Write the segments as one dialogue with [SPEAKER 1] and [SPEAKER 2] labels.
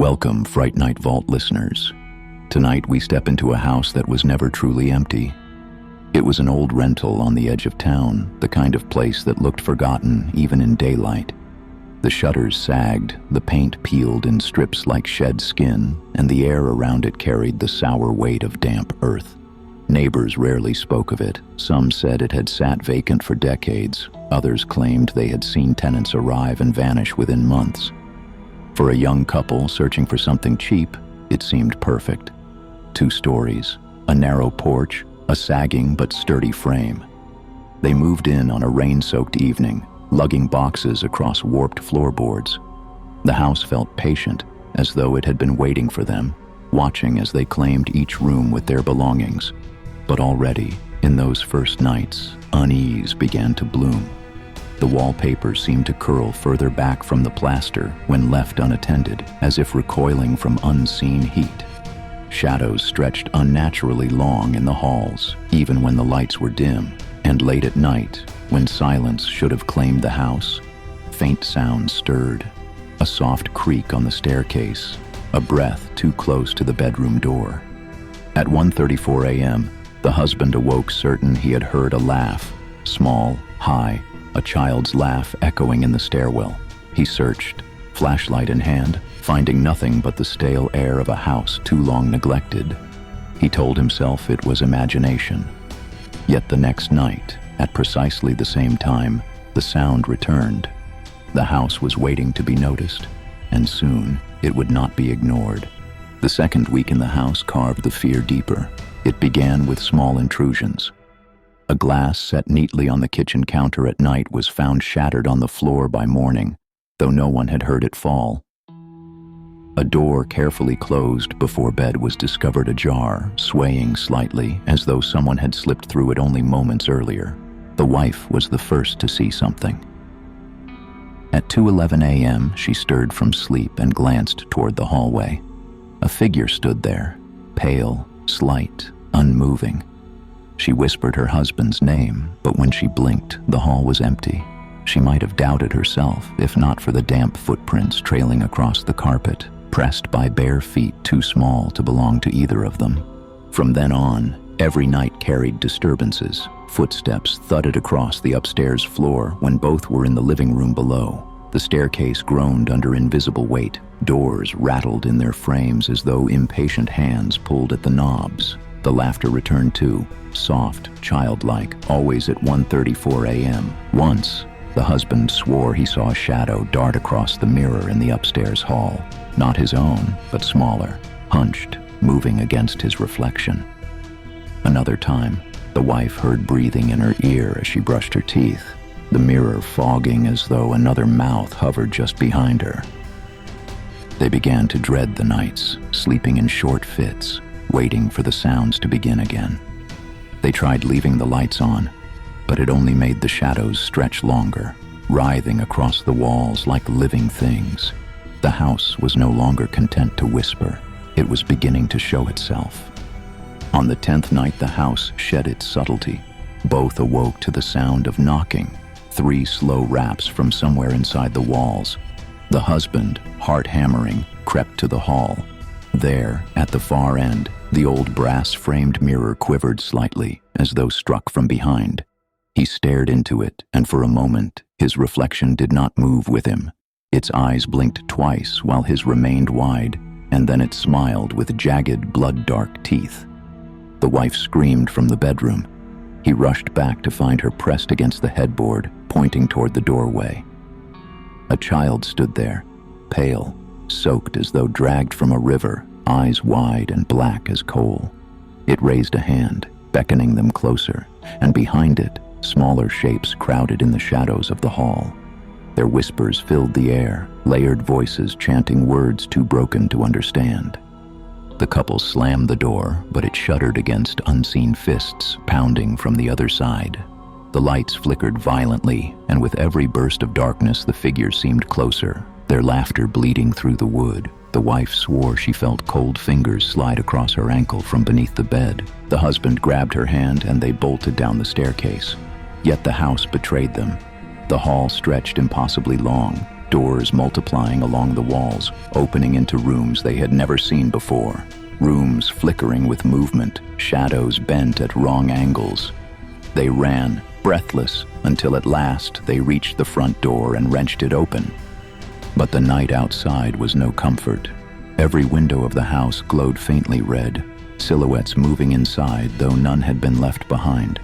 [SPEAKER 1] Welcome, Fright Night Vault listeners. Tonight we step into a house that was never truly empty. It was an old rental on the edge of town, the kind of place that looked forgotten even in daylight. The shutters sagged, the paint peeled in strips like shed skin, and the air around it carried the sour weight of damp earth. Neighbors rarely spoke of it. Some said it had sat vacant for decades. Others claimed they had seen tenants arrive and vanish within months. For a young couple searching for something cheap, it seemed perfect. 2 stories, a narrow porch, a sagging but sturdy frame. They moved in on a rain-soaked evening, lugging boxes across warped floorboards. The house felt patient, as though it had been waiting for them, watching as they claimed each room with their belongings. But already, in those first nights, unease began to bloom. The wallpaper seemed to curl further back from the plaster when left unattended, as if recoiling from unseen heat. Shadows stretched unnaturally long in the halls, even when the lights were dim, and late at night, when silence should have claimed the house, faint sounds stirred. A soft creak on the staircase, a breath too close to the bedroom door. At 1:34 a.m., the husband awoke certain he had heard a laugh, small, high, a child's laugh echoing in the stairwell. He searched, flashlight in hand, finding nothing but the stale air of a house too long neglected. He told himself it was imagination. Yet the next night, at precisely the same time, the sound returned. The house was waiting to be noticed, and soon it would not be ignored. The second week in the house carved the fear deeper. It began with small intrusions. A glass set neatly on the kitchen counter at night was found shattered on the floor by morning, though no one had heard it fall. A door carefully closed before bed was discovered ajar, swaying slightly as though someone had slipped through it only moments earlier. The wife was the first to see something. At 2:11 a.m., she stirred from sleep and glanced toward the hallway. A figure stood there, pale, slight, unmoving. She whispered her husband's name, but when she blinked, the hall was empty. She might have doubted herself, if not for the damp footprints trailing across the carpet, pressed by bare feet too small to belong to either of them. From then on, every night carried disturbances. Footsteps thudded across the upstairs floor when both were in the living room below. The staircase groaned under invisible weight. Doors rattled in their frames as though impatient hands pulled at the knobs. The laughter returned too, soft, childlike, always at 1:34 a.m. Once, the husband swore he saw a shadow dart across the mirror in the upstairs hall. Not his own, but smaller, hunched, moving against his reflection. Another time, the wife heard breathing in her ear as she brushed her teeth, the mirror fogging as though another mouth hovered just behind her. They began to dread the nights, sleeping in short fits, waiting for the sounds to begin again. They tried leaving the lights on, but it only made the shadows stretch longer, writhing across the walls like living things. The house was no longer content to whisper. It was beginning to show itself. On the 10th night, the house shed its subtlety. Both awoke to the sound of knocking, 3 slow raps from somewhere inside the walls. The husband, heart hammering, crept to the hall. There, at the far end, the old brass-framed mirror quivered slightly, as though struck from behind. He stared into it, and for a moment, his reflection did not move with him. Its eyes blinked twice while his remained wide, and then it smiled with jagged, blood-dark teeth. The wife screamed from the bedroom. He rushed back to find her pressed against the headboard, pointing toward the doorway. A child stood there, pale, soaked as though dragged from a river, eyes wide and black as coal. It raised a hand, beckoning them closer, and behind it, smaller shapes crowded in the shadows of the hall. Their whispers filled the air, layered voices chanting words too broken to understand. The couple slammed the door, but it shuddered against unseen fists pounding from the other side. The lights flickered violently, and with every burst of darkness the figures seemed closer, their laughter bleeding through the wood. The wife swore she felt cold fingers slide across her ankle from beneath the bed. The husband grabbed her hand and they bolted down the staircase. Yet the house betrayed them. The hall stretched impossibly long, doors multiplying along the walls, opening into rooms they had never seen before. Rooms flickering with movement, shadows bent at wrong angles. They ran, breathless, until at last they reached the front door and wrenched it open. But the night outside was no comfort. Every window of the house glowed faintly red, silhouettes moving inside though none had been left behind.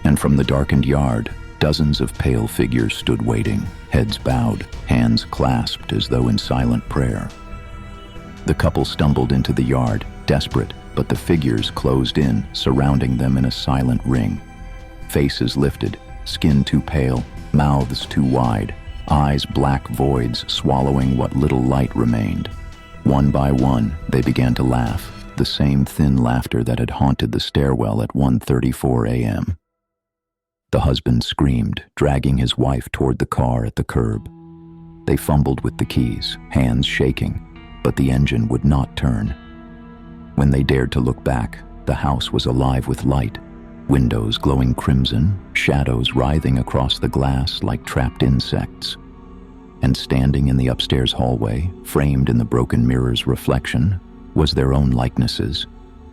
[SPEAKER 1] And from the darkened yard, dozens of pale figures stood waiting, heads bowed, hands clasped as though in silent prayer. The couple stumbled into the yard, desperate, but the figures closed in, surrounding them in a silent ring. Faces lifted, skin too pale, mouths too wide, eyes black voids swallowing what little light remained. One by one, they began to laugh, the same thin laughter that had haunted the stairwell at 1:34 a.m. The husband screamed, dragging his wife toward the car at the curb. They fumbled with the keys, hands shaking, but the engine would not turn. When they dared to look back, the house was alive with light, windows glowing crimson, shadows writhing across the glass like trapped insects. And standing in the upstairs hallway, framed in the broken mirror's reflection, was their own likenesses,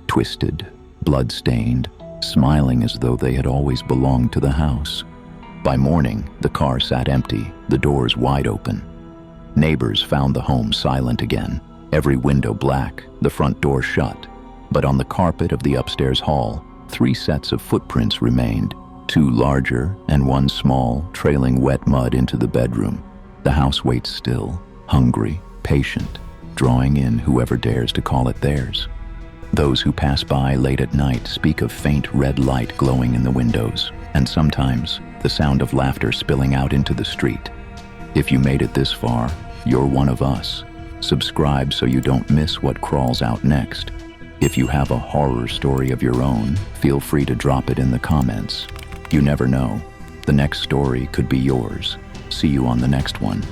[SPEAKER 1] twisted, blood-stained, smiling as though they had always belonged to the house. By morning, the car sat empty, the doors wide open. Neighbors found the home silent again, every window black, the front door shut. But on the carpet of the upstairs hall, 3 sets of footprints remained, 2 larger and 1 small, trailing wet mud into the bedroom. The house waits still, hungry, patient, drawing in whoever dares to call it theirs. Those who pass by late at night speak of faint red light glowing in the windows, and sometimes the sound of laughter spilling out into the street. If you made it this far, you're one of us. Subscribe so you don't miss what crawls out next. If you have a horror story of your own, feel free to drop it in the comments. You never know. The next story could be yours. See you on the next one.